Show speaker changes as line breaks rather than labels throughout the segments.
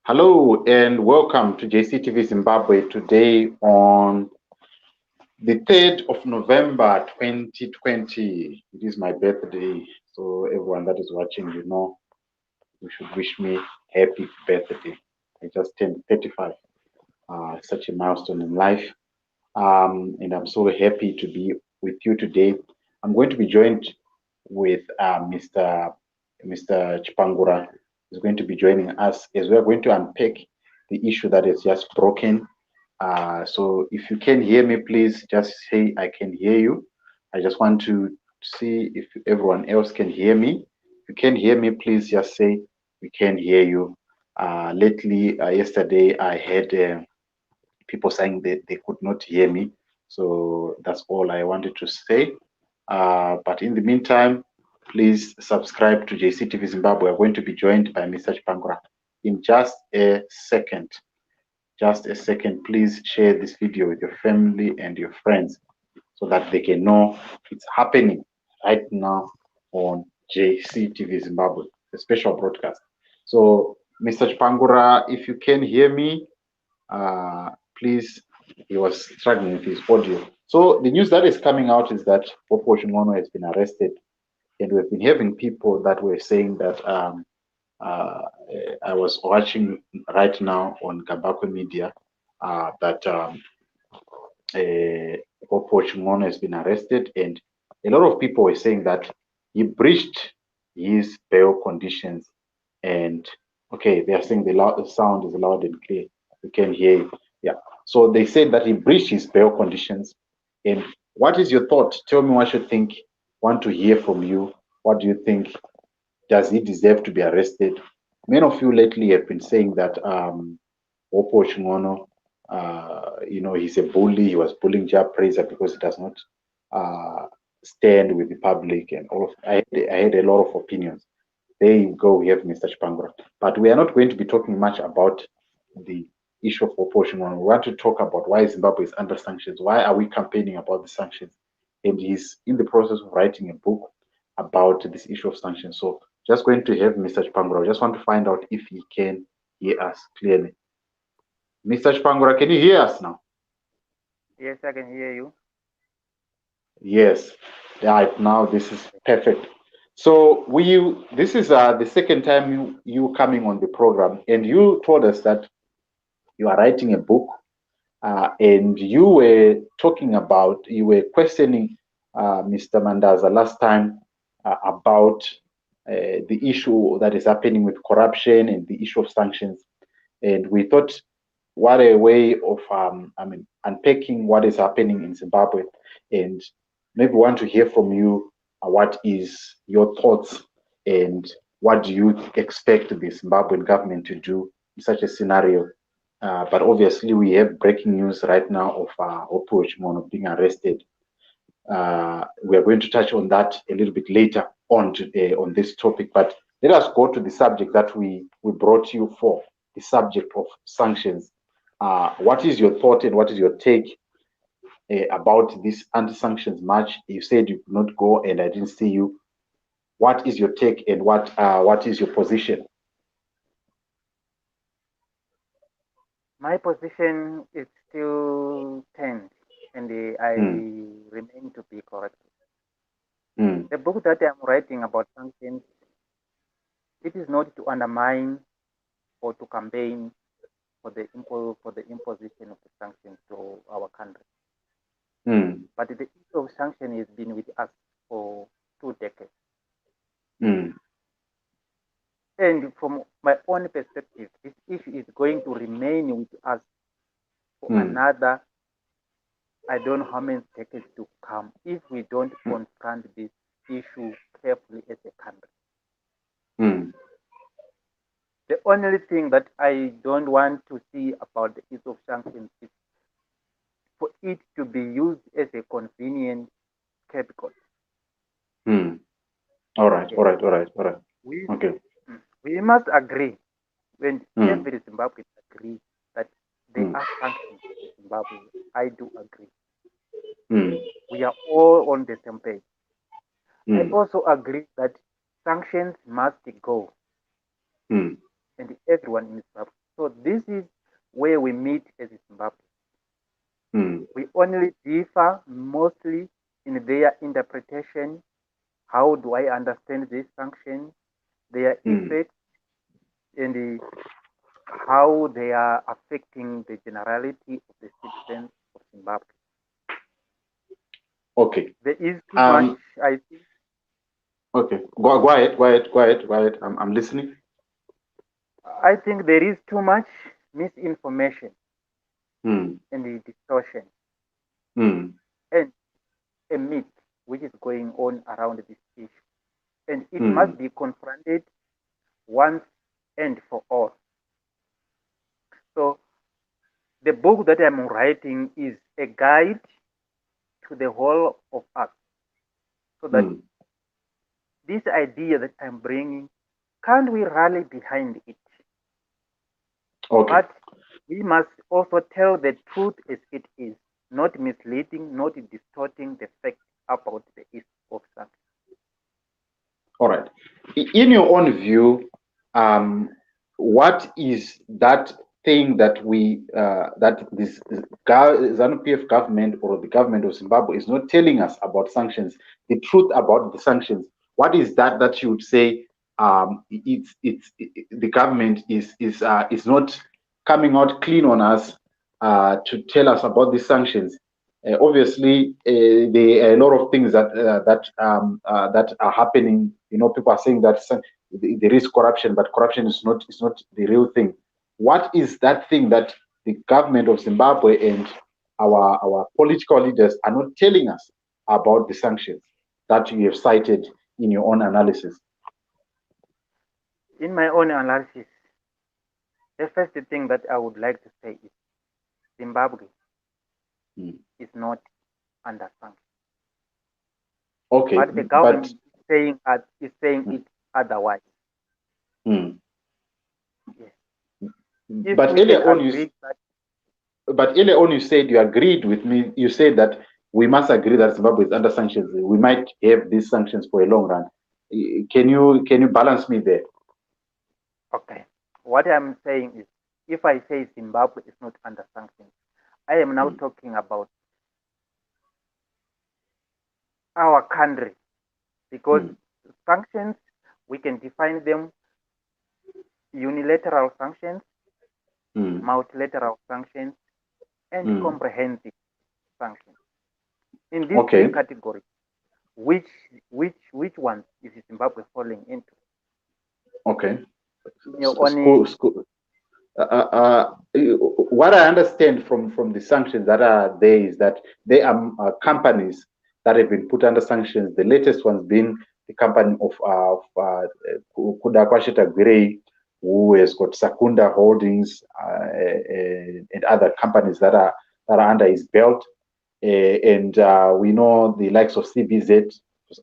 Hello and welcome to JCTV Zimbabwe today on the 3rd of November 2020. It is my birthday, so everyone that is watching, you should wish me happy birthday. I just turned 35, such a milestone in life, and I'm so happy to be with you today. I'm going to be joined with Mr. Chipangura is going to be joining us as we are going to unpack the issue that is just broken. So if you can hear me, please just say I can hear you. I just want to see if everyone else can hear me. If you can hear me, please just say we can hear you. Yesterday, I had people saying that they could not hear me. So that's all I wanted to say. But in the meantime, please subscribe to JCTV Zimbabwe. We're going to be joined by Mr. Chipangura in just a second. Just a second. Please share this video with your family and your friends so that they can know it's happening right now on JCTV Zimbabwe, a special broadcast. So, Mr. Chipangura, if you can hear me, uh, please, he was struggling with his audio. So the news that is coming out is that Popo Chingono has been arrested, and we've been having people that were saying that uh, I was watching right now on Gabako Media that Popo Chingono has been arrested, and a lot of people were saying that he breached his bail conditions. And okay, they are saying the sound is loud and clear. We can hear you. Yeah. So they said that he breached his bail conditions. And what is your thought? Tell me what you think. Want to hear from you. What do you think? Does he deserve to be arrested? Many of you lately have been saying that Opo Chingono, he's a bully. He was bullying Jab Praiser because he does not uh, stand with the public and all of. I had a lot of opinions. There you go. We have Mr. Chipangura, but we are not going to be talking much about the issue of Opo Chingono. We want to talk about why Zimbabwe is under sanctions. Why are we campaigning about the sanctions? And he's in the process of writing a book about this issue of sanctions. So just going to have Mr. Chipangura. I just want to find out if he can hear us clearly. Mr. Chipangura, can you hear us now?
Yes, I can hear you.
Yes. Right now, this is perfect. So this is the second time you coming on the program, and you told us that you are writing a book, and you were questioning Mr. Mandaza last time about the issue that is happening with corruption and the issue of sanctions. And we thought, what a way of, unpacking what is happening in Zimbabwe, and maybe want to hear from you. What is your thoughts, and what do you expect the Zimbabwean government to do in such a scenario? But obviously, we have breaking news right now of Opo Chimono being arrested. We are going to touch on that a little bit later on this topic. But let us go to the subject that we brought you for, the subject of sanctions. What is your thought and what is your take about this anti-sanctions march? You said you could not go, and I didn't see you. What is your take, and what is your position?
My position is still tense, and I
Hmm.
remain to be correct.
Hmm.
The book that I'm writing about sanctions, it is not to undermine or to campaign for the imposition of the sanctions to our country.
Hmm.
But the issue of sanction has been with us for 2 decades.
Hmm.
And from my own perspective, this issue is going to remain with us for
Hmm.
another, I don't know how many decades to come if we don't confront this issue carefully as a country.
Hmm.
The only thing that I don't want to see about the issue of sanctions is for it to be used as a convenient scapegoat.
Hmm. All right.
Yes.
All right. All right. All right.
We
Okay.
we must agree when
Hmm.
every Zimbabwean agree that there
Hmm.
are sanctions in Zimbabwe. I do agree.
Hmm.
We are all on the same page. I
Hmm.
also agree that sanctions must go
Hmm.
and everyone in Zimbabwe. So this is where we meet as Zimbabwe.
mm,
We only differ mostly in their interpretation. How do I understand these sanctions, their
mm.
effects, and how they are affecting the generality of the citizens of Zimbabwe?
Okay.
There is too much,
Um,
I think.
okay. Go ahead, go ahead, go ahead, go ahead. I'm listening.
I think there is too much misinformation
Mm,
and the distortion
mm,
and a myth which is going on around this issue. And it must
mm,
be confronted once and for all. So the book that I'm writing is a guide to the whole of us, so that
mm.
this idea that I'm bringing, can't we rally behind it?
Okay.
But we must also tell the truth as it is, not misleading, not distorting the facts about the East of Sun.
All right. In your own view, what is that thing that this ZANU-PF government or the government of Zimbabwe is not telling us about sanctions? The truth about the sanctions. What is that you would say? The government is not coming out clean on us to tell us about the sanctions. Obviously, there are a lot of things that are happening. You know, people are saying that there is corruption, but corruption is not the real thing. What is that thing that the government of Zimbabwe and our political leaders are not telling us about the sanctions that you have cited in your own analysis?
In my own analysis, the first thing that I would like to say is Zimbabwe
Mm.
is not under sanctions.
Okay,
But the
but
government is saying
mm,
it otherwise.
mm.
Yes. If
but
we can
earlier on you
agree that,
But earlier on, you said you agreed with me. You said that we must agree that Zimbabwe is under sanctions. We might have these sanctions for a long run. Can you balance me there?
okay, what I'm saying is, if I say Zimbabwe is not under sanctions, I am now
Mm,
talking about our country, because
mm,
sanctions, we can define them: unilateral sanctions,
mm,
multilateral sanctions, and
mm.
comprehensive sanctions. In these three
Okay,
categories, which ones is Zimbabwe falling into?
okay.
In your
School,
own,
school. What I understand from the sanctions that are there is that there are companies that have been put under sanctions. The latest ones being the company Kuda Kwashita Gwirei, who has got Sakunda Holdings and other companies that are under his belt. And we know the likes of CBZ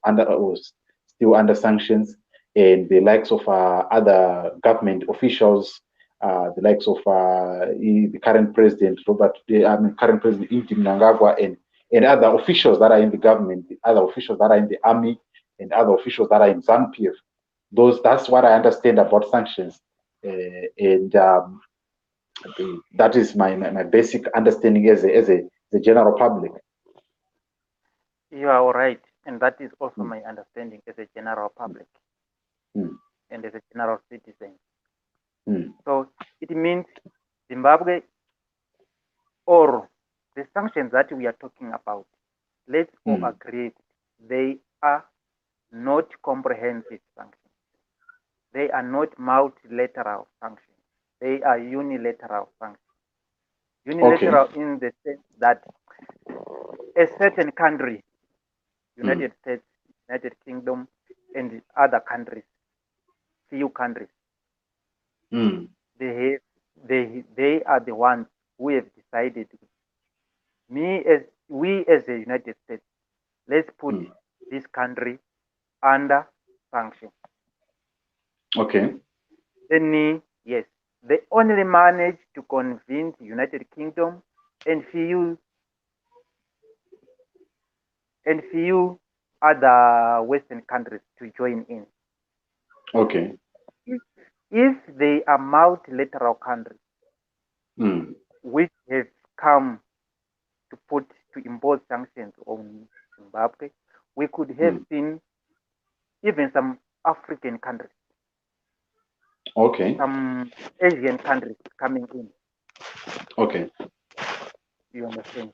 was still under sanctions, and the likes of other government officials, the likes of the current president current president Inti Mnangagwa, and other officials that are in the government, the other officials that are in the army, and other officials that are in ZANU-PF. That's what I understand about sanctions, and that is my basic understanding as a general public.
you are right, and that is also
Mm,
my understanding as a general public
mm,
and as a general citizen.
mm,
So it means Zimbabwe, or the sanctions that we are talking about, let's all
mm.
agree they are not comprehensive sanctions. They are not multilateral sanctions. They are unilateral sanctions.
Okay.
Unilateral in the sense that a certain country,
Mm,
United States, United Kingdom, and other countries, few countries,
mm,
they are the ones who have decided. We as the United States, let's put
mm.
this country under sanction.
Okay.
Then yes, they only managed to convince United Kingdom and few other Western countries to join in.
Okay.
If, if they are multilateral countries, which have come to impose sanctions on Zimbabwe. We could have seen even some African countries,
Okay.
some Asian countries coming in.
Okay.
You understand?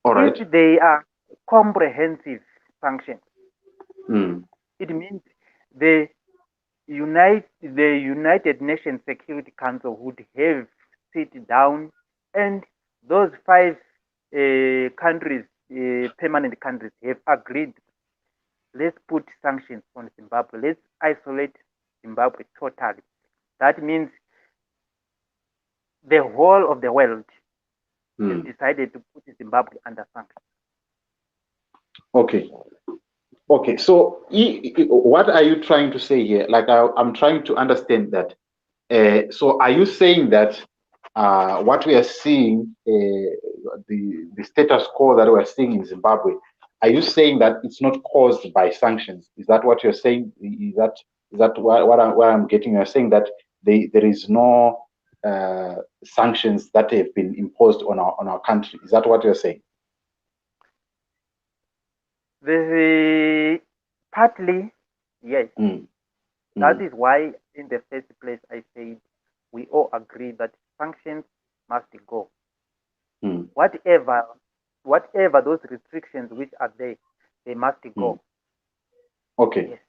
All
If
right.
they are comprehensive sanctions,
Mm.
it means the the United Nations Security Council would have sit down, and those five countries, permanent countries, have agreed. Let's put sanctions on Zimbabwe. Let's isolate Zimbabwe totally. That means the whole of the world has decided to put Zimbabwe under sanctions.
Okay. Okay. So, what are you trying to say here? Like, I'm trying to understand that. So, are you saying that what we are seeing, the status quo that we are seeing in Zimbabwe, are you saying that it's not caused by sanctions? Is that what you're saying? Is that what I'm getting? You're saying that there is no sanctions that have been imposed on our country. Is that what you're saying?
Partly, yes.
Mm,
That
mm,
is why, in the first place, I said we all agree that sanctions must go.
mm,
Whatever those restrictions which are there, they must
mm.
go.
Okay.
Yes.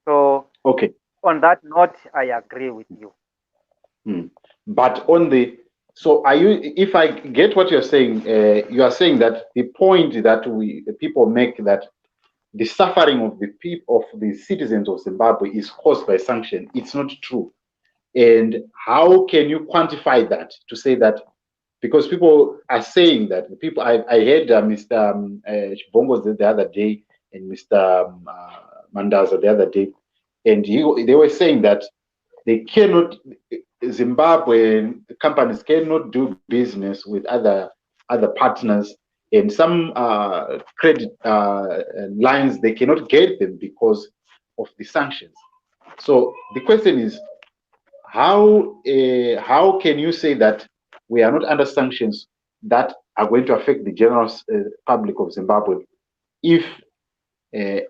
So
Okay.
on that note, I agree with you.
But so are you, if I get what you're saying, you are saying that the point that the people make, that the suffering of the people, of the citizens of Zimbabwe, is caused by sanction. It's not true. And how can you quantify that to say that? Because people are saying that, the people, I heard Mr. Bongo the other day, and Mr. Mandaza the other day, and they were saying that they cannot, Zimbabwe companies cannot do business with other partners, and some credit lines, they cannot get them because of the sanctions. So the question is, how can you say that we are not under sanctions that are going to affect the general public of Zimbabwe, if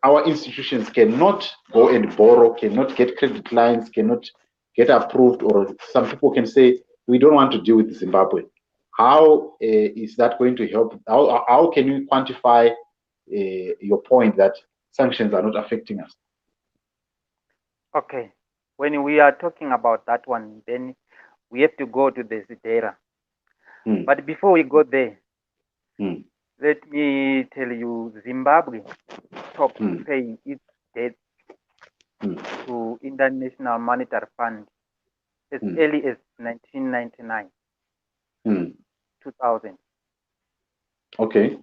our institutions cannot go and borrow, cannot get credit lines, cannot get approved, or some people can say, we don't want to deal with Zimbabwe? How is that going to help? How can you quantify your point that sanctions are not affecting us?
Okay. When we are talking about that one, then we have to go to the Zidera. But before we go there, let me tell you, Zimbabwe stopped paying its debt to International Monetary Fund as early as 1999, 2000.
Okay.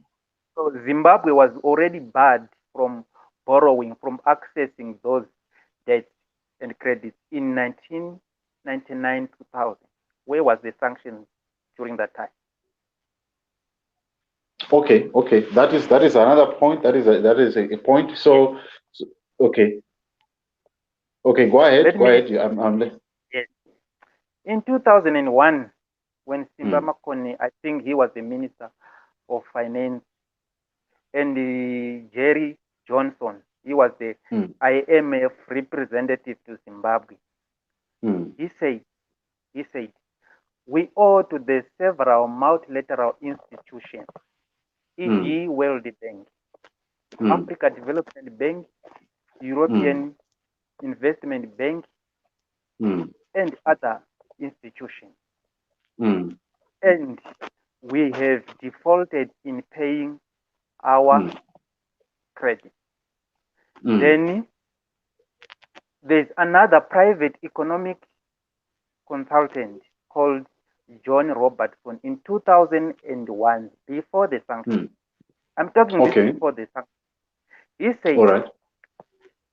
So Zimbabwe was already barred from borrowing, from accessing those debts and credits in 1999, 2000. Where was the sanctions during that time?
Okay, that is another point. That is a point.
Yes.
So okay, okay. Go ahead.
Let
Go
me,
ahead. I'm
yes. In 2001, when Simba
mm,
Makone, I think he was the Minister of Finance, and Jerry Johnson, he was the
mm,
IMF representative to Zimbabwe.
mm,
He said, we owe to the several multilateral institutions,
mm,
e.g., World Bank,
mm,
Africa Development Bank,
mm,
European Investment Bank,
mm,
and other institutions.
mm,
And we have defaulted in paying our
mm,
credit.
mm,
Then there's another private economic consultant called John Robertson in 2001, before the sanctions.
mm.
I'm talking this
Okay.
before the sanctions. He
All
said,
right.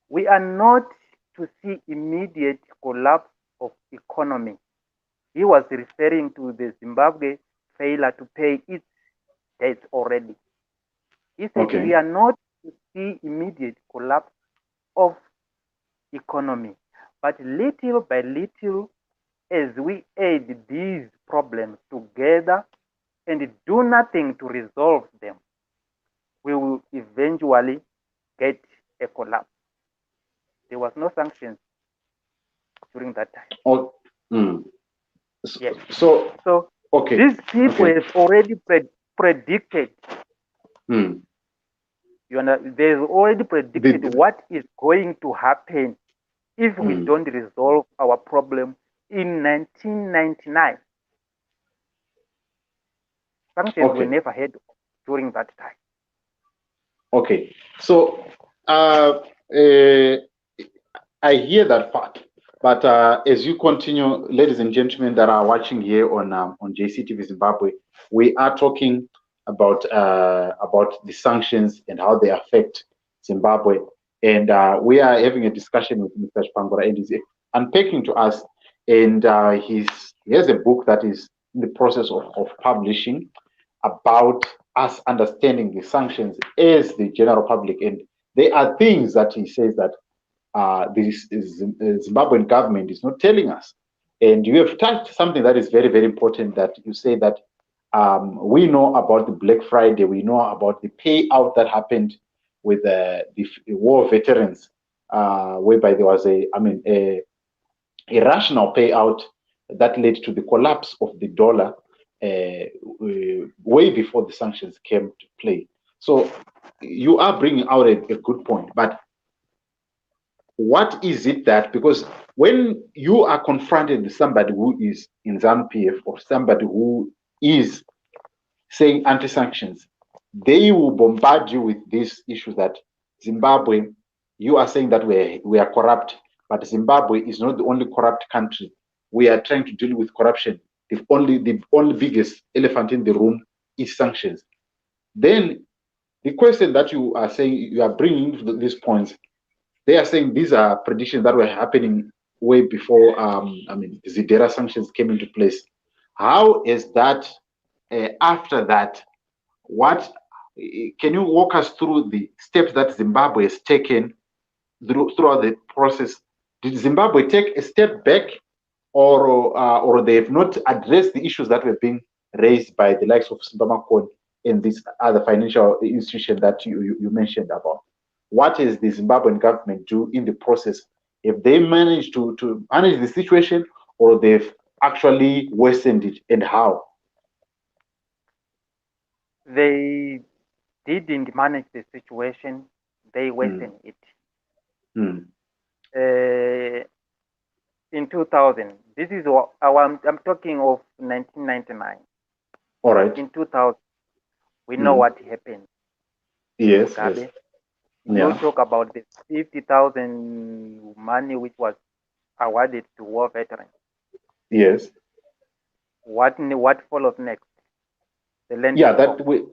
we are not to see immediate collapse of economy. He was referring to the Zimbabwe failure to pay its debts already. He said, we
Okay.
are not to see immediate collapse of economy, but little by little as we add these problems together and do nothing to resolve them, we will eventually get a collapse. There was no sanctions during that time.
Oh,
Yes.
So,
So
okay.
these people
Okay.
have already predicted.
Mm.
You know, they've already predicted what is going to happen if we don't resolve our problem in 1999. Sanctions were never had during that time.
Okay. So, I hear that part, but as you continue, ladies and gentlemen that are watching here on JCTV Zimbabwe, we are talking about the sanctions and how they affect Zimbabwe, and we are having a discussion with Mr. Shpangora, and he's unpacking to us, and he has a book that is in the process of publishing about us understanding the sanctions as the general public, and there are things that he says that the Zimbabwean government is not telling us. And you have touched something that is very, very important, that you say that we know about the Black Friday, we know about the payout that happened with the war veterans, whereby there was a rational payout that led to the collapse of the dollar way before the sanctions came to play. So you are bringing out a good point, but what is it that, because when you are confronted with somebody who is in ZANU-PF or somebody who is saying anti-sanctions, they will bombard you with these issues that Zimbabwe, you are saying that we are corrupt, but Zimbabwe is not the only corrupt country. We are trying to deal with corruption. The only biggest elephant in the room is sanctions. Then the question that you are saying, you are bringing to these points, they are saying these are predictions that were happening way before the Zidera sanctions came into place. How is that after that? What can you walk us through the steps that Zimbabwe has taken throughout the process? Did Zimbabwe take a step back, or they have not addressed the issues that were being raised by the likes of Simbamacon and this other financial institution that you mentioned about? What is the Zimbabwean government do in the process? If they manage to manage the situation, or they've actually worsened it, and how?
They didn't manage the situation, they worsened it. In 2000, this is what I'm talking of 1999.
All right.
In 2000, we know what happened.
Yes.
Mugabe.
Yes.
You talk about the 50,000 money which was awarded to war veterans.
Yes.
What follows next? The land
reform.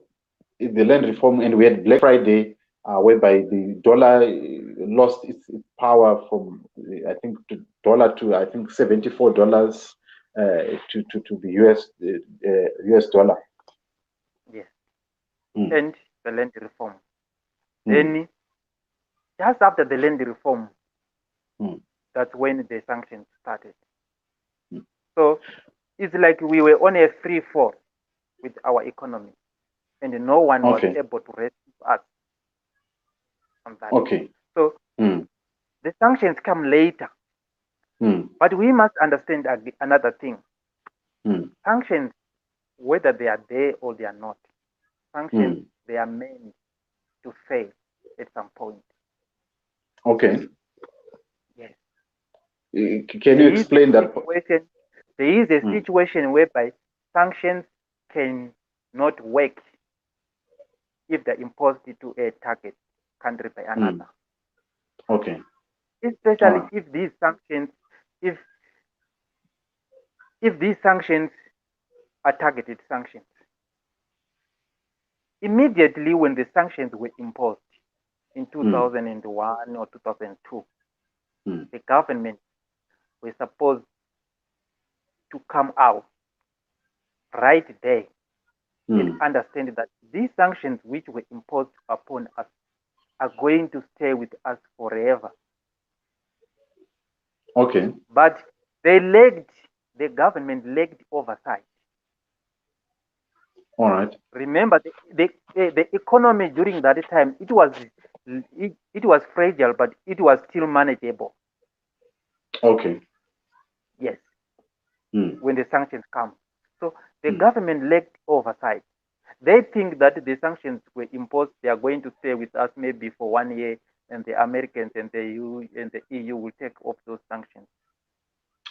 The land reform, and we had Black Friday, whereby the dollar lost its power from I think to dollar to I think $74 to the US dollar.
Yes. And the land reform.
Mm.
Then just after the land reform, that's when the sanctions started. So it's like we were on a free fall with our economy, and no one was able to rescue us on that. So the sanctions come later. But we must understand another thing. Sanctions, whether they are there or they are not, sanctions, they are meant to fail at some point.
Okay.
Yes.
Can you explain that?
There is a situation whereby sanctions cannot work if they're imposed to a target country by another.
Okay.
Especially if these sanctions, if these sanctions are targeted sanctions. Immediately when the sanctions were imposed in 2001 or 2002, the government was supposed to come out right there and understand that these sanctions which were imposed upon us are going to stay with us forever.
Okay.
But they lacked the government lacked oversight.
All right.
Remember, the economy during that time, it was fragile, but it was still manageable.
Okay.
Yes,
Mm.
when the sanctions come. So the government lacked oversight. They think that the sanctions were imposed, they are going to stay with us maybe for 1 year, and the Americans and the EU will take off those sanctions.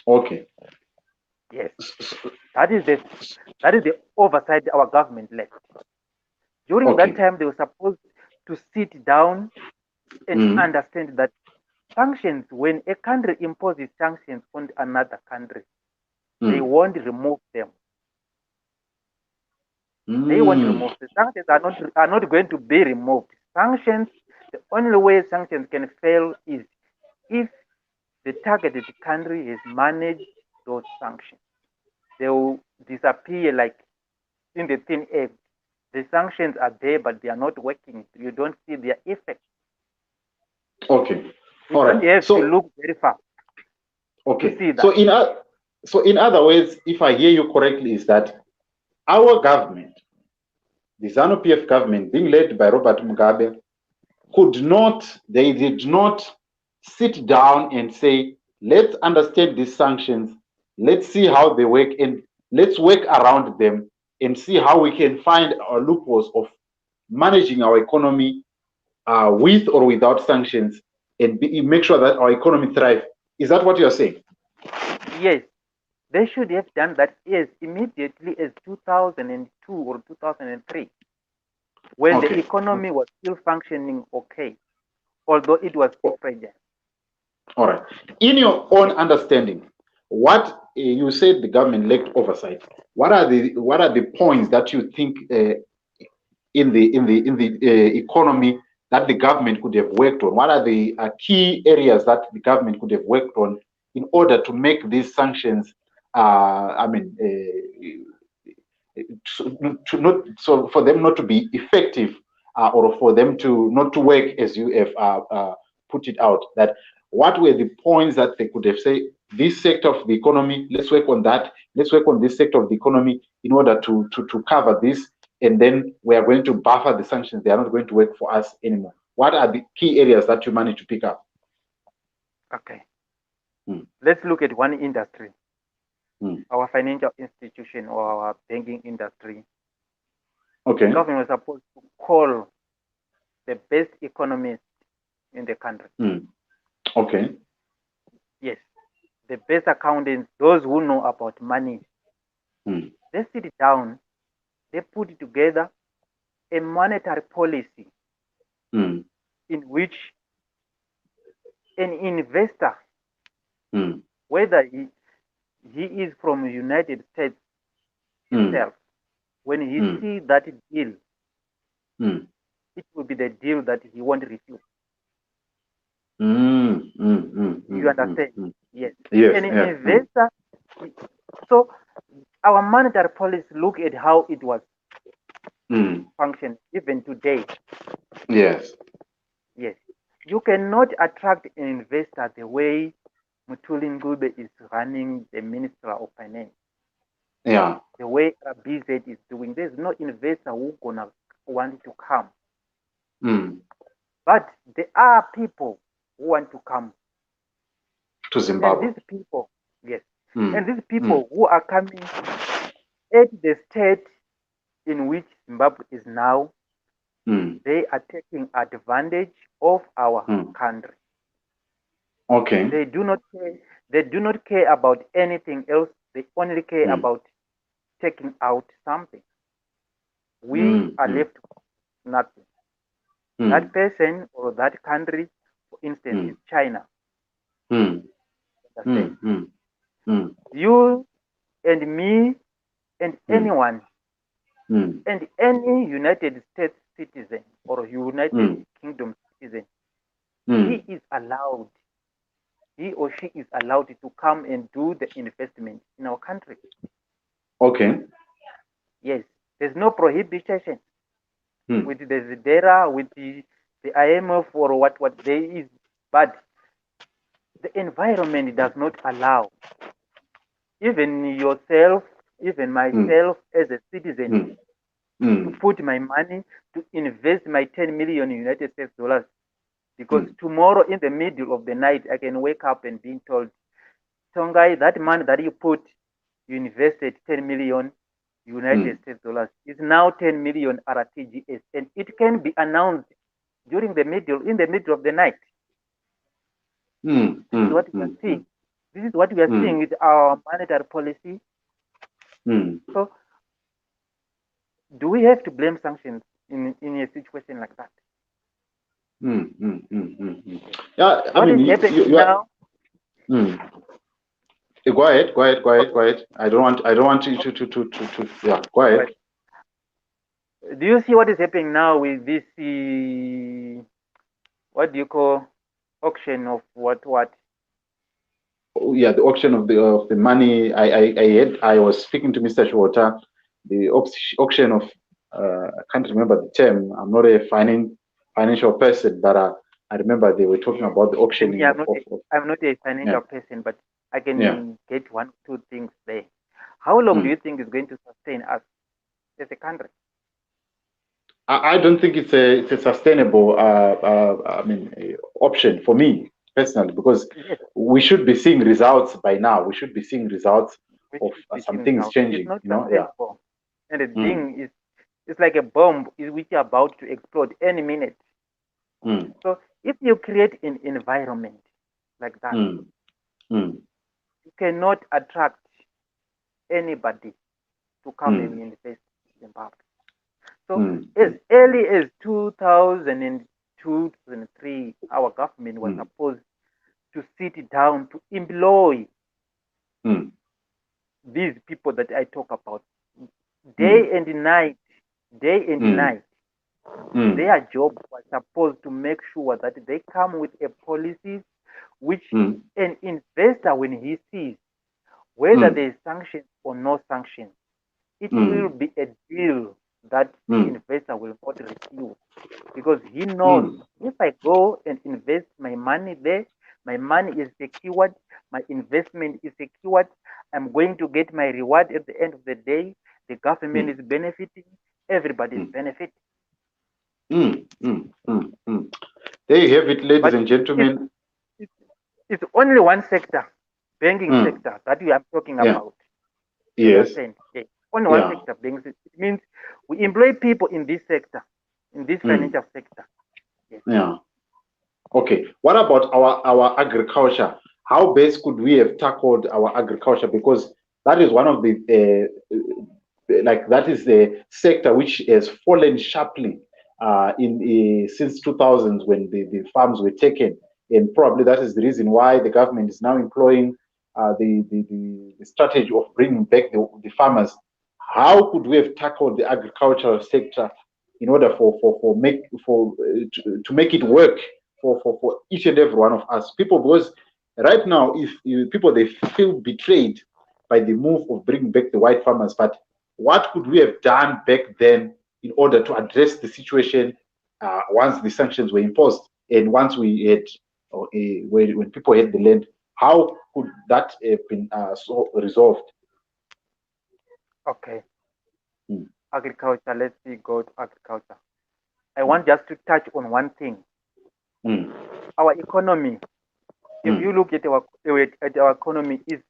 Okay.
Yes, that is the oversight our government lacked. During that
Okay.
time, they were supposed to sit down and understand that sanctions, when a country imposes sanctions on another country, they won't remove them. They won't remove the sanctions are not going to be removed. Sanctions, the only way sanctions can fail is if the targeted country has managed those sanctions. They will disappear like in the thin air. The sanctions are there, but they are not working. You don't see their effect.
Okay.
You
All
don't
right.
have to look very far to
Okay.
see that.
So in other words, if I hear you correctly, is that our government, the ZANU PF government, being led by Robert Mugabe, they did not sit down and say, let's understand these sanctions, let's see how they work, and let's work around them and see how we can find our loopholes of managing our economy with or without sanctions and make sure that our economy thrives. Is that what you're saying?
Yes, they should have done that as immediately as 2002 or 2003, when the economy was still functioning okay, although it was still fragile.
All right. In your own understanding, what you said the government lacked oversight. What are the points that you think in the economy that the government could have worked on? What are the key areas that the government could have worked on in order to make these sanctions? To not so for them not to be effective, or for them to not to work as you have put it out. That what were the points that they could have said, this sector of the economy, let's work on that, let's work on this sector of the economy in order to cover this, and then we are going to buffer the sanctions. They are not going to work for us anymore. What are the key areas that you managed to pick up?
Okay. Let's look at one industry, our financial institution or our banking industry.
Okay.
The government was supposed to call the best economists in the country.
Okay.
Yes, the best accountants, those who know about money. They sit down, they put together a monetary policy in which an investor, whether he is from the United States himself, when he sees that deal, it will be the deal that he won't refuse. You understand? Yes.
Yes.
An investor. So our monetary policy, look at how it was functioning even today.
Yes.
Yes. You cannot attract an investor the way Mutuli Ngube is running the Ministry of Finance.
Yeah.
The way BZ is doing. There's no investor who's gonna want to come. But there are people who want to come
to Zimbabwe.
And these people, yes, and these people who are coming at the state in which Zimbabwe is now, they are taking advantage of our country.
Okay.
They do not care. They do not care about anything else. They only care about taking out something. We are left with nothing. That person or that country, for instance, is China. Understand? You and me and anyone and any United States citizen or United Kingdom citizen, he is allowed, he or she is allowed to come and do the investment in our country.
Okay.
Yes, there's no prohibition with the ZEDERA, with the IMF or what there is, but the environment does not allow. even yourself, even myself as a citizen, to put my money to invest my 10 million United States dollars. Because tomorrow in the middle of the night, I can wake up and being told, Tongai, that money that you invested 10 million United States dollars is now 10 million RTGS, and it can be announced in the middle of the night. This is what we are seeing. This is what we are seeing with our monetary policy. So, do we have to blame sanctions in a situation like that?
Yeah, I
What
mean,
is happening
you are.
now?
Go ahead. I don't want you to. Yeah, go ahead.
Do you see what is happening now with this? What do you call auction of what?
Oh, yeah, the auction of the money. I was speaking to Mr. Shwota, the auction of. I can't remember the term. I'm not a financial person, but I remember they were talking about the auctioning
I'm not a financial person, but I can get one or two things there. How long do you think is going to sustain us as a country?
I don't think it's a sustainable option for me personally, because we should be seeing results by now. We should be seeing results of some things changing.
It's not sustainable, and the thing is, it's like a bomb which is about to explode any minute. So if you create an environment like that, you cannot attract anybody to come and invest in Zimbabwe. So as early as 2002, 2003, our government was supposed to sit down to employ these people that I talk about day and night. Their job was supposed to make sure that they come with a policy which an investor, when he sees whether there is sanctions or no sanctions, it will be a deal that the investor will not refuse, because he knows if I go and invest my money there, my money is secured, my investment is secured, I'm going to get my reward at the end of the day, the government is benefiting, everybody is benefiting.
There you have it, ladies and gentlemen.
It's only one sector, banking sector, that we are talking about. You understand? Only one sector, banking. It means we employ people in this sector, in this financial sector.
Yeah. Okay. What about our agriculture? How best could we have tackled our agriculture? Because that is one of the that is the sector which has fallen sharply in since 2000s, when the farms were taken, and probably that is the reason why the government is now employing the strategy of bringing back the farmers. How could we have tackled the agricultural sector in order to make it work for each and every one of us people? Because right now, if people, they feel betrayed by the move of bringing back the white farmers, but what could we have done back then in order to address the situation once the sanctions were imposed, and once we had when people had the land? How could that have been resolved?
Okay. Agriculture. Let's go to agriculture. I want just to touch on one thing. Our economy. If you look at our economy, is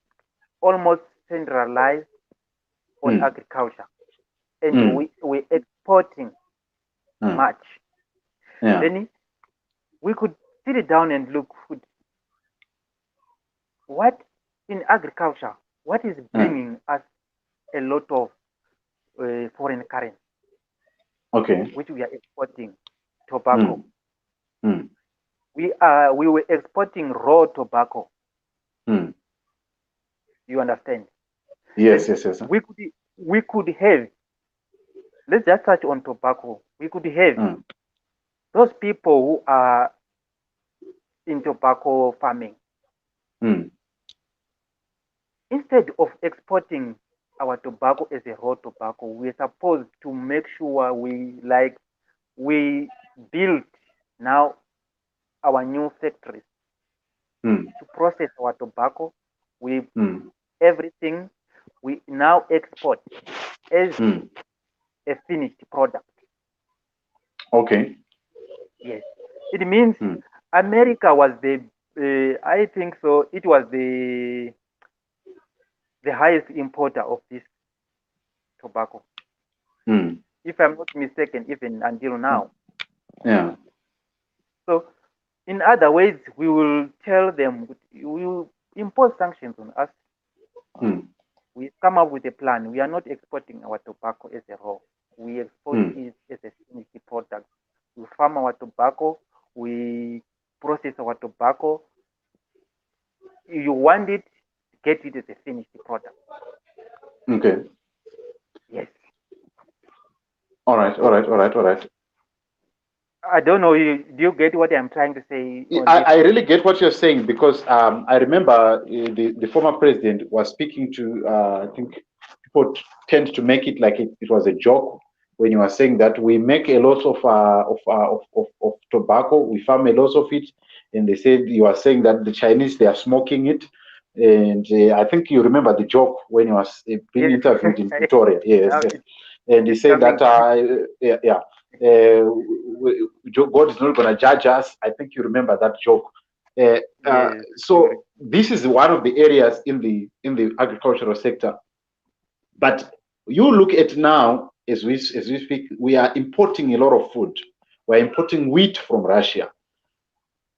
almost centralized on agriculture, and we're exporting much. Then we could sit down and look what in agriculture, what is bringing us a lot of foreign currency, which we are exporting. Tobacco. We were exporting raw tobacco. You understand?
Yes.
We could have. Let's just touch on tobacco. We could have those people who are in tobacco farming. Instead of exporting our tobacco as a raw tobacco, we're supposed to make sure we build now our new factories to process our tobacco. We everything we now export as a finished product.
Okay.
Yes, it means America was the, I think so, it was the highest importer of this tobacco. If I'm not mistaken, even until now.
Yeah.
So, in other ways, we will tell them, we will impose sanctions on us. We come up with a plan. We are not exporting our tobacco as a whole. We export it as a finished product. We farm our tobacco. We process our tobacco. You want it, get it as a finished product.
Okay.
Yes.
All right.
I don't know. Do you get what I'm trying to say?
I really get what you're saying, because I remember the former president was speaking to, I think people tend to make it like it was a joke when you are saying that we make a lot of tobacco, we farm a lot of it, and they said you are saying that the Chinese, they are smoking it, and I think you remember the joke when he was being
Yes.
interviewed in Pretoria. Yes,
Now
yes, and he
it's
said that
coming.
yeah. God is not going to judge us. I think you remember that joke.
Yes.
So this is one of the areas in the agricultural sector. But you look at now, as we speak, we are importing a lot of food. We're importing wheat from Russia.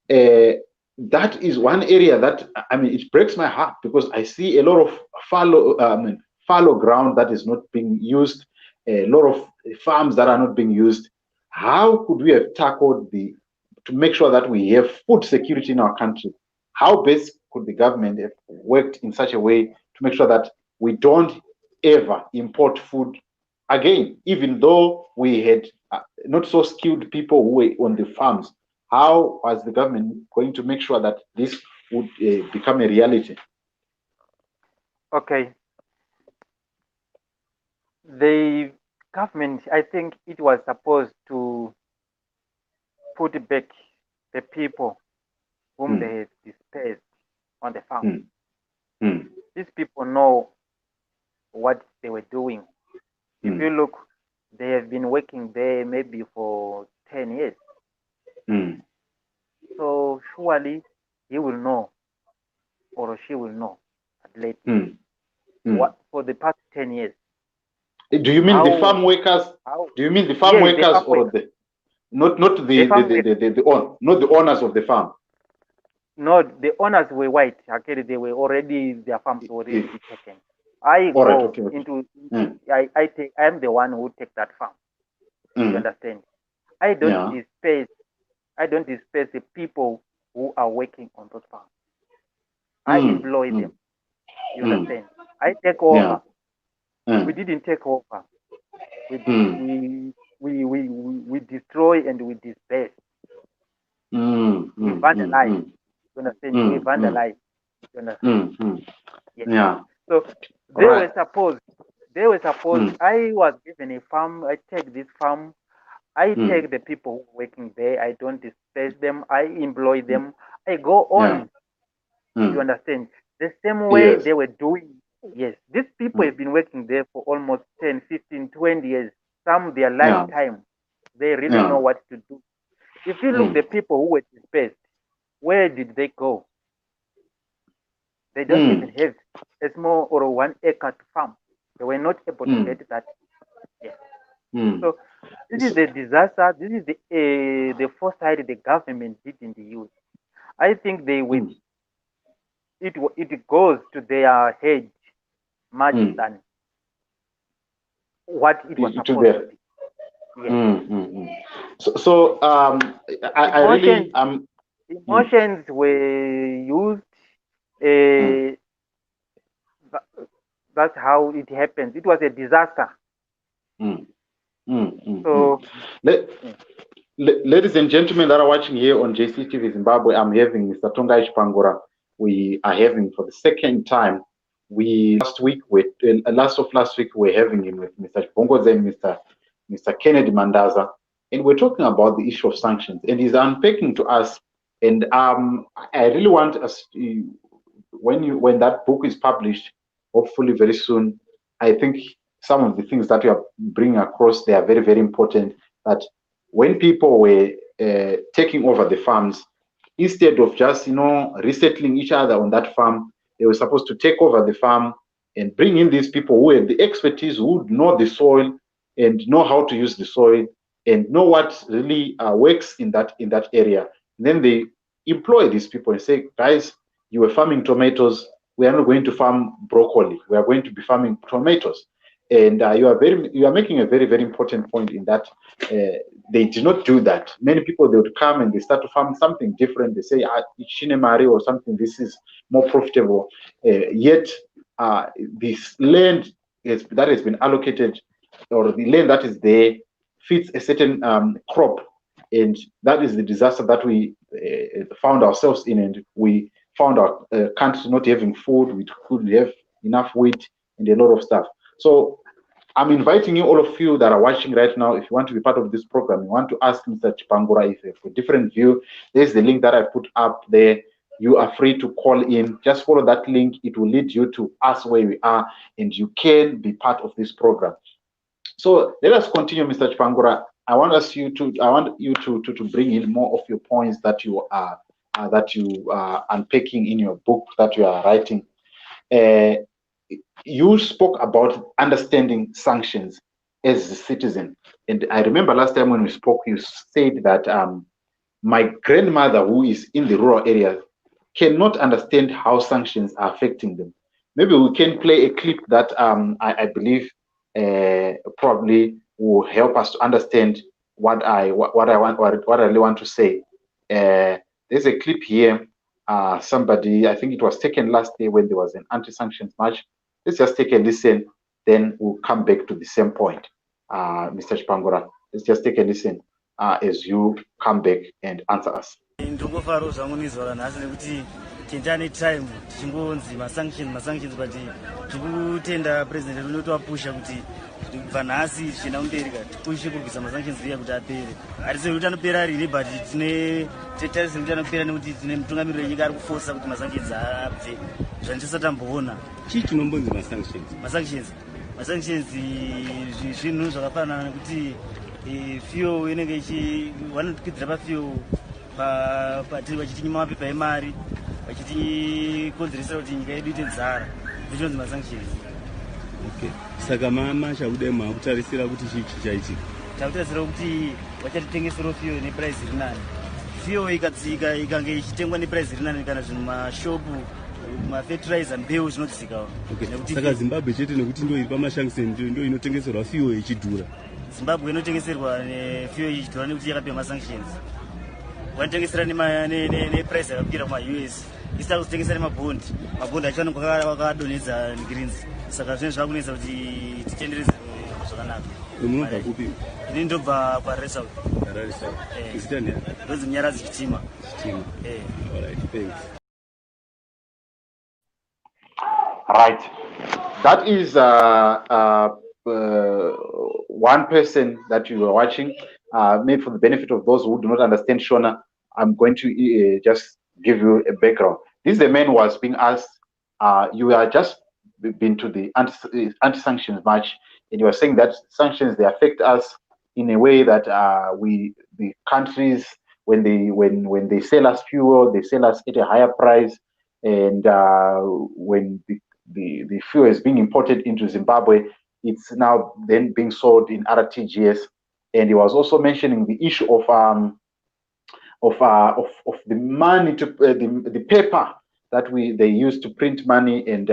That is one area that, I mean, it breaks my heart, because I see a lot of fallow ground that is not being used, a lot of farms that are not being used. How could we have tackled to make sure that we have food security in our country? How best could the government have worked in such a way to make sure that we don't ever import food again, even though we had not so skilled people who were on the farms? How was the government going to make sure that this would become a reality?
Okay. The government, I think it was supposed to put back the people whom they had dispersed on the farm. These people know what they were doing. If you look, they have been working there maybe for 10 years. So surely he will know, or she will know at least what for the past 10 years.
Do you mean the farm workers? Do you mean the farm
Yes,
workers, or the not not the owners of the farm?
No, the owners were white. Actually, they were already, their farms were already taken. I
All right,
go
okay.
into I am the one who take that farm. You understand? I don't disperse the people who are working on those farms. I employ them. You understand? I take over. We didn't take over. We destroy and we disperse. We vandalize. You understand? We vandalize. You understand? Yes.
Yeah.
So they were supposed. I was given a farm. I take this farm. I take the people working there. I don't disperse them. I employ them. I go on. You understand? The same way they were doing. Yes, these people have been working there for almost 10, 15, 20 years. Some their lifetime. They really know what to do. If you look, the people who were dispersed, where did they go? They don't even have a small or 1 acre to farm. They were not able to get that. Yes. So this is the disaster. This is the foresight the government didn't use. I think they will. It goes to their head much than what it was supposed to be.
Yes. So I really
emotions were used. That's how it happens. It was a disaster. So,
ladies and gentlemen that are watching here on JCTV Zimbabwe, I'm having Mr. Tongai Chipangura. We are having for the second time. Last week we were having him with Mr. Bongoze and Mr. Kennedy Mandaza, and we're talking about the issue of sanctions, and he's unpacking to us. And I really want us to, when that book is published, hopefully very soon. I think some of the things that you are bringing across, they are very, very important. That when people were taking over the farms, instead of just resettling each other on that farm, they were supposed to take over the farm and bring in these people who had the expertise, who would know the soil and know how to use the soil and know what really works in that area. And then they employ these people and say, guys, you were farming tomatoes. We are not going to farm broccoli. We are going to be farming tomatoes. And you are making a very, very important point in that they did not do that. Many people, they would come and they start to farm something different. They say chinemari or something. This is more profitable. Yet this land that has been allocated, or the land that is there, fits a certain crop, and that is the disaster that we found ourselves in, and we found our country not having food. We couldn't have enough wheat and a lot of stuff. So I'm inviting you, all of you that are watching right now, if you want to be part of this program, you want to ask Mr. Chipangura if you have a different view, there's the link that I put up there. You are free to call in. Just follow that link. It will lead you to us where we are, and you can be part of this program. So let us continue, Mr. Chipangura. I want you to bring in more of your points that you are unpacking in your book that you are writing. You spoke about understanding sanctions as a citizen, and I remember last time when we spoke, you said that my grandmother, who is in the rural areas, cannot understand how sanctions are affecting them. Maybe we can play a clip that I believe probably will help us to understand what I really want to say. There's a clip here. Somebody, I think it was taken last day when there was an anti-sanctions march. Let's just take a listen, then we'll come back to the same point. Mr. Chipangura, let's just take a listen as you come back and answer us.
Ndongofaro zvangu nizora nhasi nekuti tendane time tichingonzi masanctions but tikutenda president unotowapusha kuti kubva nhasi tichienda kumberi tipushe kurwisa masanctions iya kuti apere. Hatisiri kuti anopera rini but tarisiri kuti anopera nekuti tine mutungamiriri wenyika ari kufosa kuti masanctions abve zvatisati tamboona.
Chii chinombonzi
masanctions zvinhu zvakafanana nekuti fuel inenge vanotwidzira pafuel vachitinyima mapepa emari vachitikonzeresera kuti nyika yedu ite nzara zvinonzi masanctions.
Okay. Saka chakudai makutarisira kuti chii chichaitika?
Takutarisira kuti vachatitengesera fuel neprice iri nani. Fuel ikange ichitengwa neprice iri nani kana zvinhu mashopu mafertilizer mbeu zvinodzikawo.
Saka Zimbabwe chete nekuti ndo iri pamashankiseni ndo inotengeserwa fuel ichidhura.
Zimbabwe inotengeserwa fuel ichidhura nekuti yakapihwa masanctions. Vanotengesera neprice yakakwira kuma-US isita kutengesera nemabondi acho anenge akadonhedza greens. Saka zvinenge zvakunetsa kuti titendereze zvakanaka.
Munobva kupi?
Ini ndobva kwaRarare South.
Zita ndiyani?
Ndonzi Munyaradzi Chitima.
Alright, thanks.
Right. That is one person that you are watching. Maybe for the benefit of those who do not understand Shona, I'm going to just give you a background. This is the man who was being asked, you are just been to the anti-sanctions march, and you are saying that sanctions, they affect us in a way that the countries, when they sell us fuel, they sell us at a higher price, and when the fuel is being imported into Zimbabwe, it's now then being sold in RTGS. And he was also mentioning the issue of the money to the paper that they use to print money and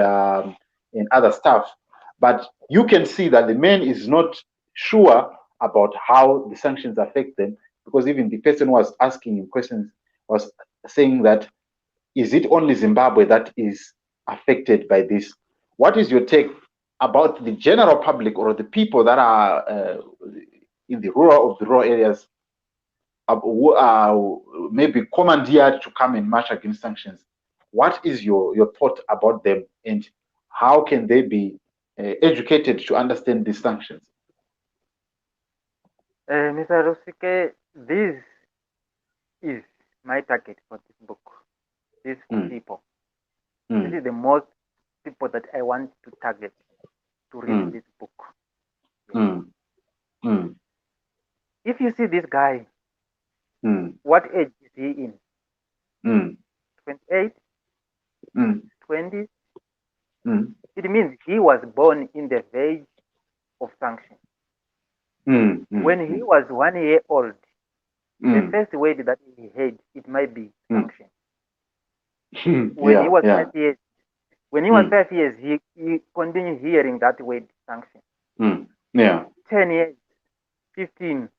other stuff. But you can see that the man is not sure about how the sanctions affect them, because even the person who was asking him questions was saying that, is it only Zimbabwe that is affected by this? What is your take about the general public or the people that are in the rural areas who are maybe commandeered to come and march against sanctions? What is your thought about them, and how can they be educated to understand these sanctions?
Mr. Rosike, this is my target for this book. These people. This is the most people that I want to target to read this book. If you see this guy, what age is he in? 28, 20? It means he was born in the verge of sanctions. When he was 1 year old, the first word that he heard, it might be sanction. When he was 5 years, he continued hearing that word sanction. 10 years, 15,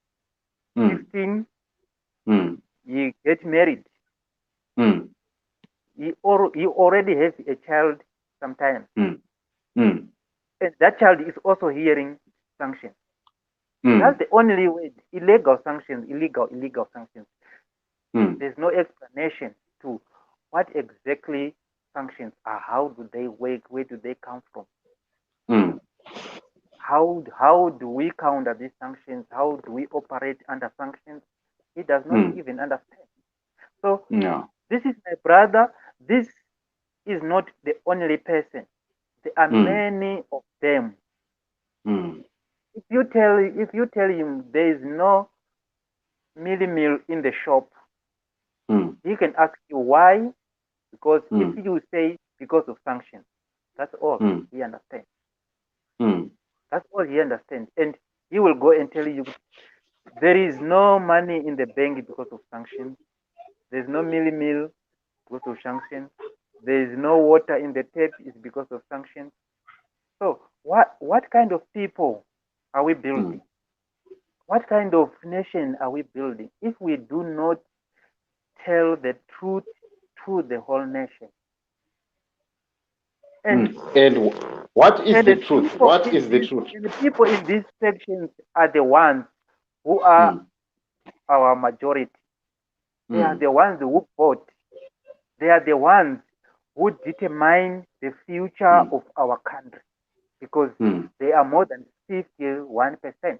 he get married. He already has a child sometimes. And that child is also hearing sanctions. That's the only word. Illegal sanctions, illegal sanctions. There's no explanation to what exactly sanctions are. How do they work? Where do they come from? How do we counter these sanctions? How do we operate under sanctions? He does not even understand. So this is my brother. This is not the only person. There are many of them. If you tell him there is no meal in the shop, he can ask you why. Because if you say because of sanctions, that's all he understands. That's all he understands. And he will go and tell you there is no money in the bank because of sanctions. There's no meal because of sanctions. There is no water in the tap is because of sanctions. So what kind of people are we building? What kind of nation are we building if we do not tell the truth to the whole nation?
And what is the truth? What is the truth?
And the people in these sections are the ones who are our majority. They are the ones who vote. They are the ones who determine the future of our country, because they are more than 51%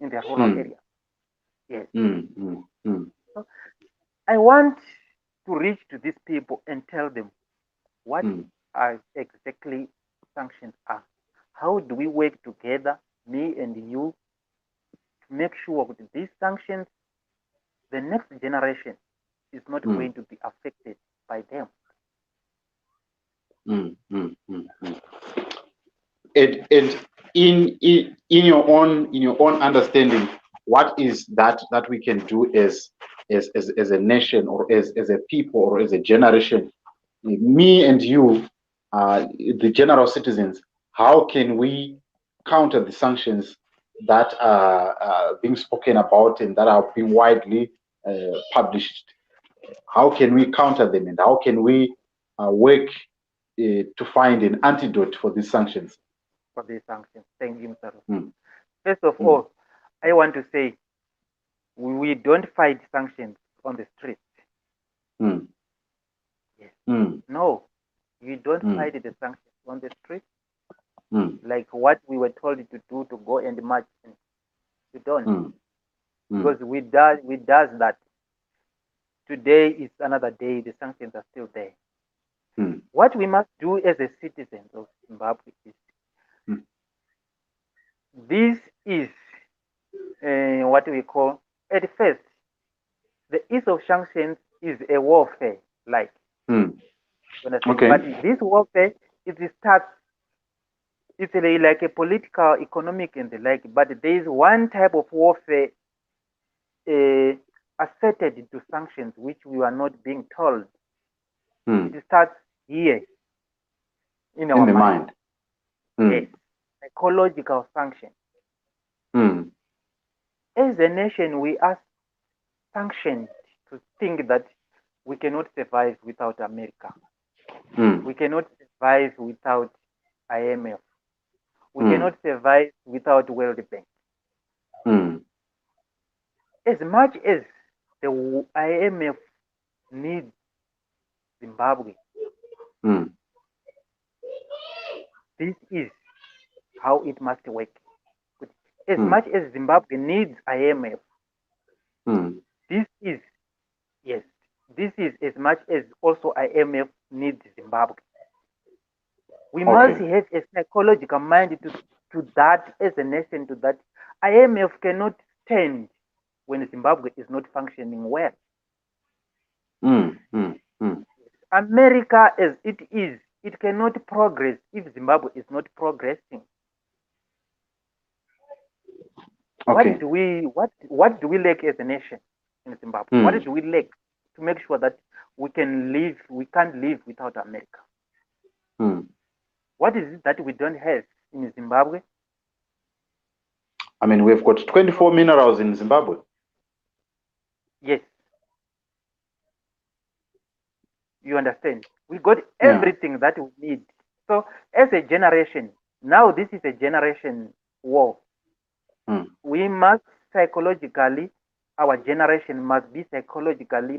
in the rural area. Yes. So I want to reach to these people and tell them what are exactly sanctions are. How do we work together, me and you, to make sure that these sanctions, the next generation is not going to be affected by them.
And in your own understanding, what is that we can do as a nation, or as a people, or as a generation, me and you, the general citizens? How can we counter the sanctions that are being spoken about and that are being widely published? How can we counter them, and how can we work to find an antidote for these sanctions?
Thank you, Mr. First of all, I want to say we don't fight sanctions on the street. Yes. No, you don't fight the sanctions on the street. Like what we were told to do, to go and march. We don't. Because we does that. Today is another day. The sanctions are still there. What we must do as a citizens of Zimbabwe is, this is what we call, at first, the ease of sanctions is a warfare, like. Okay. But this warfare, it starts, it's like a political, economic, and the like. But there is one type of warfare asserted to sanctions, which we are not being told. It starts here in our mind. Yes, psychological sanction. As a nation, we are sanctioned to think that we cannot survive without America. We cannot survive without IMF. We cannot survive without World Bank. As much as the IMF needs Zimbabwe, this is how it must work. As much as Zimbabwe needs IMF, this is as much as also IMF needs Zimbabwe. We must
Okay.
have a psychological mind to that as a nation, to that. IMF cannot stand when Zimbabwe is not functioning well. America as it is, it cannot progress if Zimbabwe is not progressing.
Okay.
What do we lack as a nation in Zimbabwe? What do we lack to make sure that we can't live without America? What is it that we don't have in Zimbabwe?
I mean, we've got 24 minerals in Zimbabwe.
Yes. You understand? We got everything that we need. So as a generation, now this is a generation war. We must psychologically, our generation must be psychologically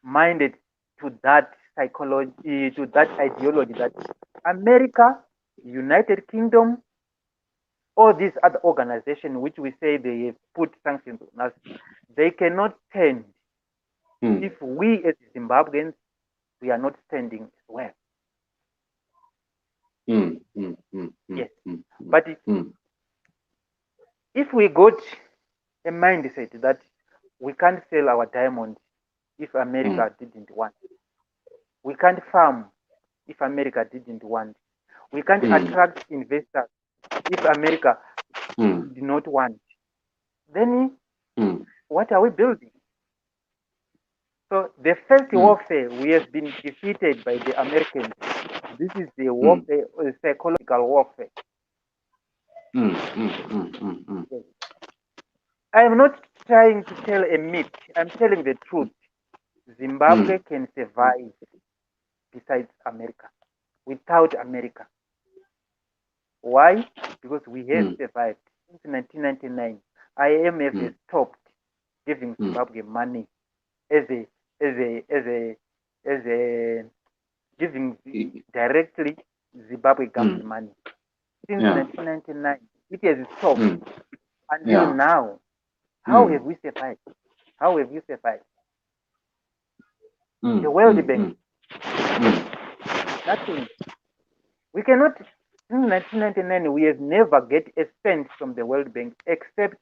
minded to that psychology, to that ideology that America, United Kingdom, all these other organizations which we say they have put sanctions on us, they cannot stand if we as Zimbabweans, we are not standing as well. Yes. But if we got a mindset that we can't sell our diamond if America didn't want, we can't farm if America didn't want, we can't attract investors if America did not want, then what are we building? So the first warfare, we have been defeated by the Americans. This is the warfare, psychological warfare. Yes. I am not trying to tell a myth. I'm telling the truth. Zimbabwe can survive besides America, without America. Why? Because we have survived. Since 1999, IMF has stopped giving Zimbabwe money as a giving directly Zimbabwe government money. Since 1999, it has stopped until now. How have we survived? How have you survived? The World Bank, nothing. We cannot. Since 1999, we have never get a cent from the World Bank, except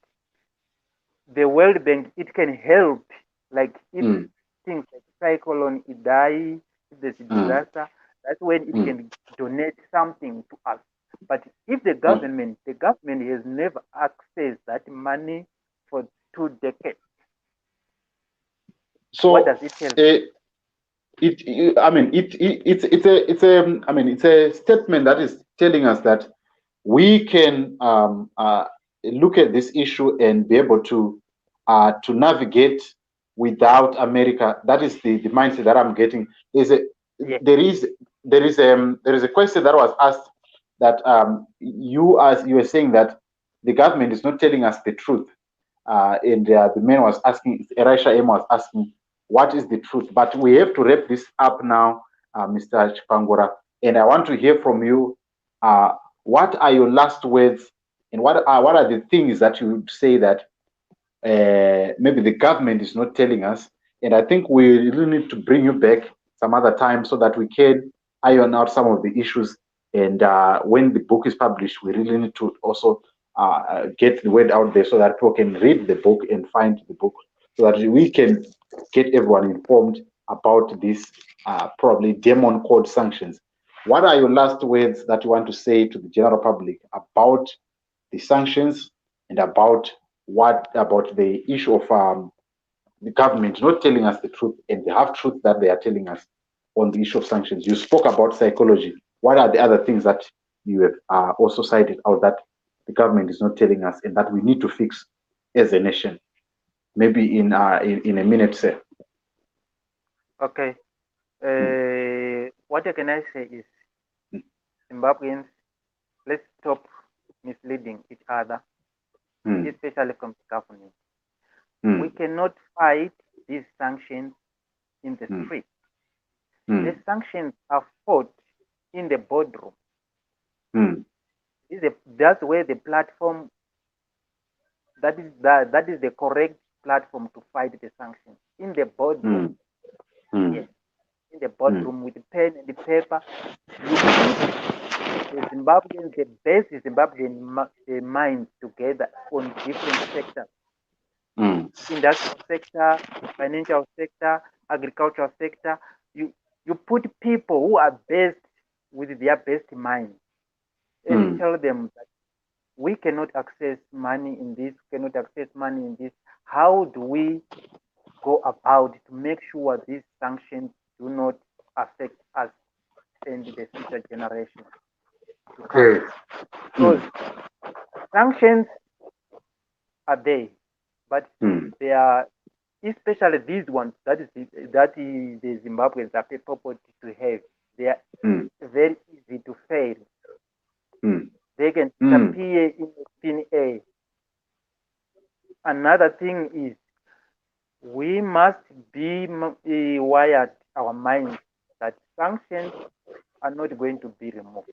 the World Bank. It can help, like if things like cyclone, Idai, if there's a disaster, that's when it can donate something to us. But if the government has never accessed that money for 2 decades.
So
what does it tell?
It's a statement that is telling us that we can look at this issue and be able to navigate without America. That is the mindset that I'm getting. There is a question that was asked that you were saying that the government is not telling us the truth, and the man was asking, Elisha M was asking, what is the truth? But we have to wrap this up now, Mr. Chipangura, and I want to hear from you. What are your last words, and what are the things that you would say that maybe the government is not telling us? And I think we really need to bring you back some other time so that we can iron out some of the issues. And when the book is published, we really need to also get the word out there so that people can read the book and find the book, so that we can get everyone informed about this probably demon called sanctions. What are your last words that you want to say to the general public about the sanctions and about the issue of the government not telling us the truth and the half truth that they are telling us on the issue of sanctions? You spoke about psychology. What are the other things that you have also cited out that the government is not telling us and that we need to fix as a nation? Maybe in a minute, sir.
Okay. What can I say is, Zimbabweans, let's stop misleading each other, especially from the government. We cannot fight these sanctions in the street. The sanctions are fought in the boardroom. That's where the platform, that is the correct platform to fight the sanctions, in the boardroom. Yes. in the boardroom with pen and paper. You put the Zimbabweans, the best Zimbabwean minds together on different sectors. Industrial sector, financial sector, agricultural sector. You put people who are best with their best minds and tell them that we cannot access money in this, cannot access money in this. How do we go about to make sure these sanctions do not affect us and the future generations to come? Because sanctions are there, but they are, especially these ones that the Zimbabweans are purported to have. They are very easy to fail. They can disappear in thin air. Another thing is we must be wired our minds that sanctions are not going to be removed.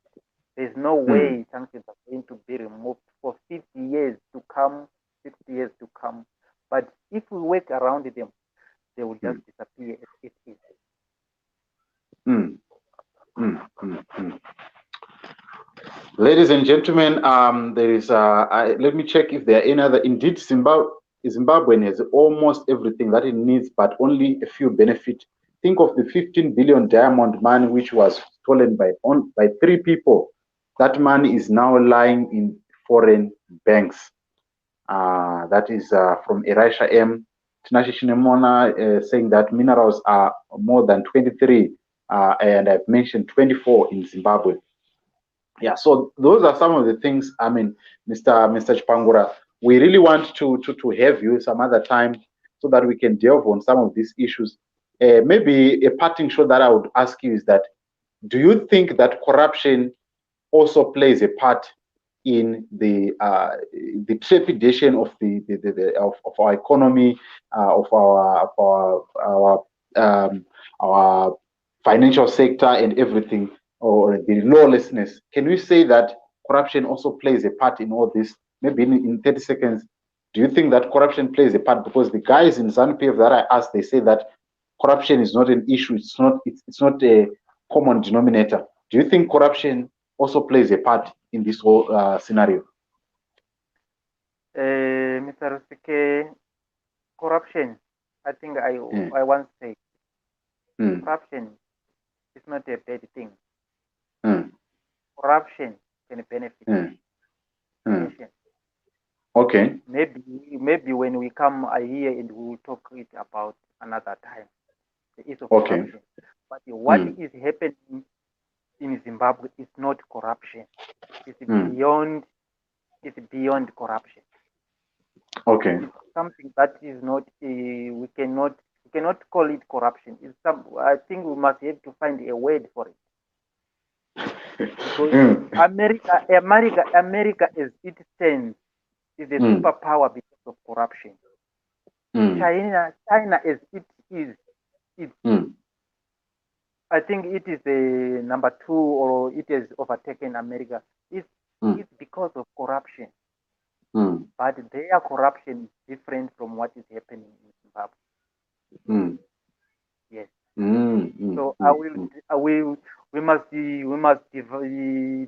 There's no way sanctions are going to be removed for 50 years to come, 60 years to come. But if we work around them, they will just disappear as it is.
Ladies and gentlemen, there is. Let me check if there are any other. Indeed, Zimbabwe has almost everything that it needs, but only a few benefit. Think of the 15 billion diamond money which was stolen by 3 people. That money is now lying in foreign banks. That is from Elisha M. Tinashe Shinemona saying that minerals are more than 23, and I've mentioned 24 in Zimbabwe. Yeah, so those are some of the things. I mean, Mr. Chipangura, we really want to have you some other time so that we can delve on some of these issues. Maybe a parting shot that I would ask you is that, do you think that corruption also plays a part in the trepidation of of our economy, of our financial sector and everything, or the lawlessness? Can we say that corruption also plays a part in all this? Maybe in 30 seconds, do you think that corruption plays a part? Because the guys in ZANU-PF that I asked, they say that corruption is not an issue. It's not a common denominator. Do you think corruption also plays a part in this whole scenario?
Mr. Rusike, corruption, I think I once said, corruption is not a bad thing. Corruption can benefit nation.
Okay.
Maybe when we come here and we will talk it about another time, the issue of corruption. But what is happening in Zimbabwe is not corruption. It's beyond corruption.
Okay.
It's something that is not we cannot call it corruption. It's I think we must have to find a word for it. Because America as it stands is a superpower because of corruption. China as it is, I think it is the number 2, or it has overtaken America. It's because of corruption. But their corruption is different from what is happening in Zimbabwe. Yes. So we must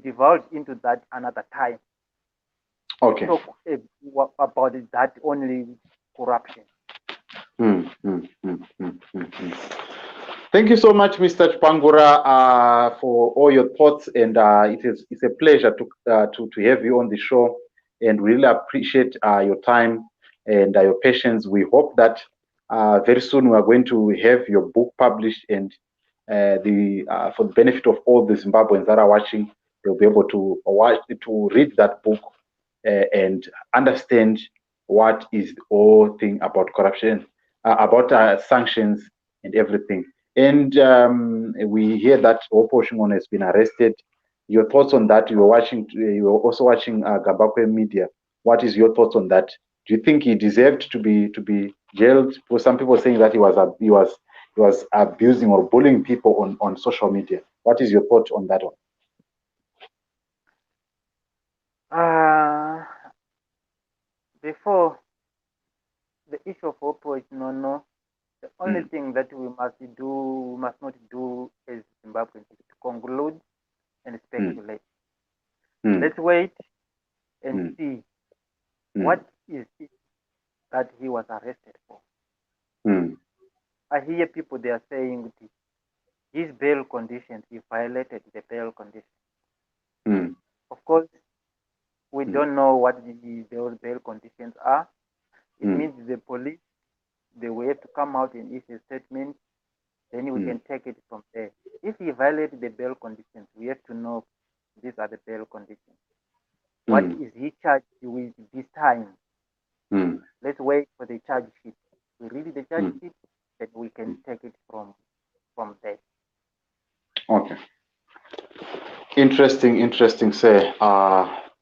divulge into that another time.
Okay.
Talk about that only corruption.
Thank you so much, Mr. Chipangura, for all your thoughts, and it's a pleasure to have you on the show, and we really appreciate your time and your patience. We hope that very soon we are going to have your book published, and for the benefit of all the Zimbabweans that are watching, they'll be able to read that book and understand what is the whole thing about corruption, about sanctions and everything. And we hear that Opo Shimon has been arrested. Your thoughts on that? You were also watching Gabakwe Media. What is your thoughts on that? Do you think he deserved to be jailed? For some people saying that he was abusing or bullying people on social media. What is your thought on that one?
Before the issue of Opo is no, The only thing that we must not do as Zimbabweans is to conclude and speculate. Let's wait and see what is it that he was arrested for. I hear people, they are saying his bail conditions, he violated the bail conditions. Of course, we don't know what those bail conditions are. It means the police, they will have to come out and issue a statement, then we can take it from there. If he violated the bail conditions, we have to know these are the bail conditions. What is he charged with this time? Let's wait for the charge sheet. We read the charge sheet, then we can take it from there.
Okay. Interesting, sir.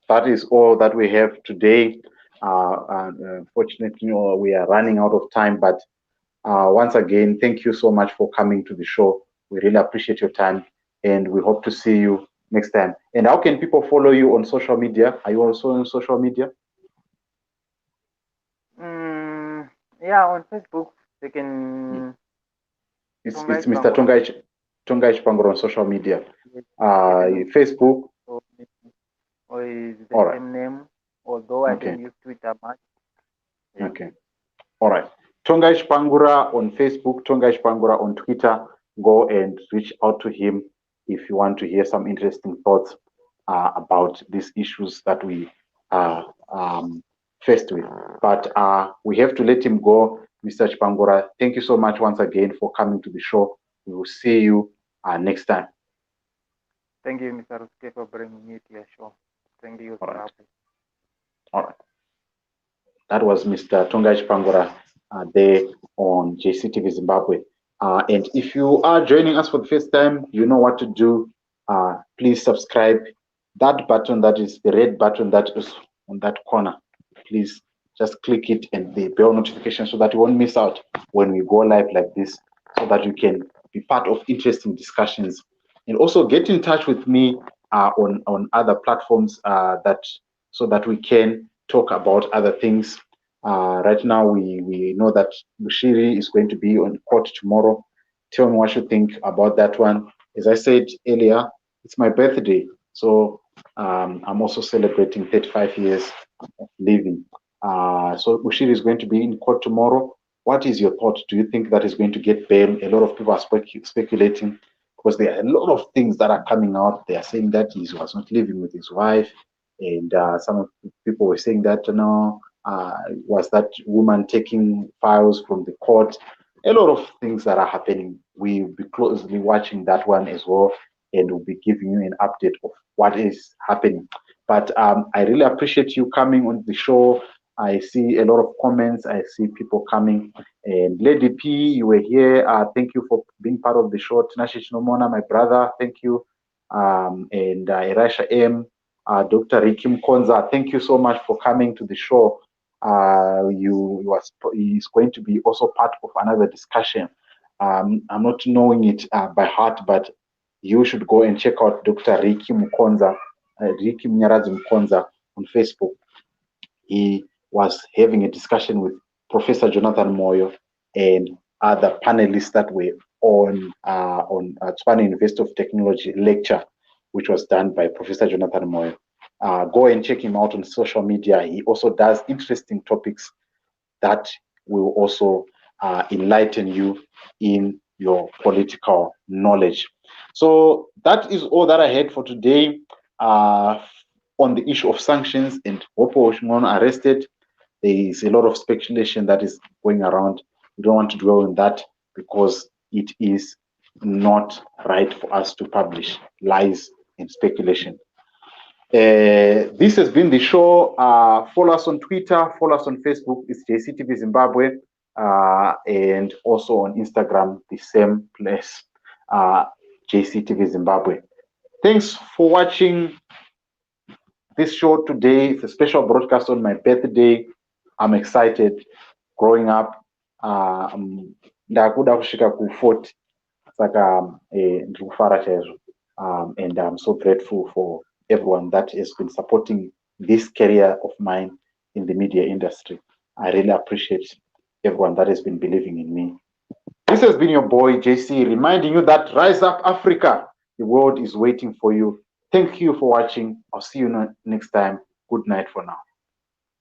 That is all that we have today. Unfortunately, we are running out of time, but once again, thank you so much for coming to the show. We really appreciate your time, and we hope to see you next time. And how can people follow you on social media? Are you also on social media?
Yeah, on Facebook, they can.
It's Mr. Tongai Chipangura on social media. Facebook.
Or is the same name, although I don't use Twitter much.
Yeah. Okay. All right. Tongai Chipangura on Facebook, Tongai Chipangura on Twitter. Go and reach out to him if you want to hear some interesting thoughts about these issues that we are faced with. But we have to let him go. Mr. Chipangura, thank you so much once again for coming to the show. We will see you next time.
Thank you, Mr. Ruske, for bringing me to your show. Thank you.
All right. All right. That was Mr. Tongai Chipangura there on JCTV Zimbabwe. And if you are joining us for the first time, you know what to do. Please subscribe. That button, that is the red button that is on that corner. Please just click it and the bell notification so that you won't miss out when we go live like this, so that you can be part of interesting discussions. And also get in touch with me on other platforms so that we can talk about other things. Right now, we know that Bushiri is going to be on court tomorrow. Tell me what you think about that one. As I said earlier, it's my birthday, so I'm also celebrating 35 years of living. So Bushiri is going to be in court tomorrow. What is your thought? Do you think that is going to get bail? A lot of people are speculating, because there are a lot of things that are coming out. They are saying that he was not living with his wife, and some people were saying that was that woman taking files from the court. A lot of things that are happening. We'll be closely watching that one as well, and we'll be giving you an update of what is happening. But I really appreciate you coming on the show. I see a lot of comments. I see people coming. And Lady P, you were here. Thank you for being part of the show. Tinashe Chinomona, my brother, thank you. And Elisha M, Dr. Ricky Mkonza, thank you so much for coming to the show. He's going to be also part of another discussion. I'm not knowing it by heart, but you should go and check out Dr. Ricky Mkonza, Ricky Mnyarazi Mkonza on Facebook. He was having a discussion with Professor Jonathan Moyo and other panelists that were on Tswane University of Technology lecture, which was done by Professor Jonathan Moyo. Go and check him out on social media. He also does interesting topics that will also enlighten you in your political knowledge. So that is all that I had for today on the issue of sanctions and Opo Oshimon arrested. There is a lot of speculation that is going around. We don't want to dwell on that because it is not right for us to publish lies and speculation. This has been the show. Follow us on Twitter, follow us on Facebook. It's JCTV Zimbabwe, and also on Instagram, the same place, JCTV Zimbabwe. Thanks for watching this show today. It's a special broadcast on my birthday. I'm excited. Growing up, ndakuda kusvika ku40 saka ndiri kufara chaizvo, and I'm so grateful for everyone that has been supporting this career of mine in the media industry. I really appreciate everyone that has been believing in me. This has been your boy JC, reminding you that rise up Africa. The world is waiting for you. Thank you for watching. I'll see you next time. Good night for now.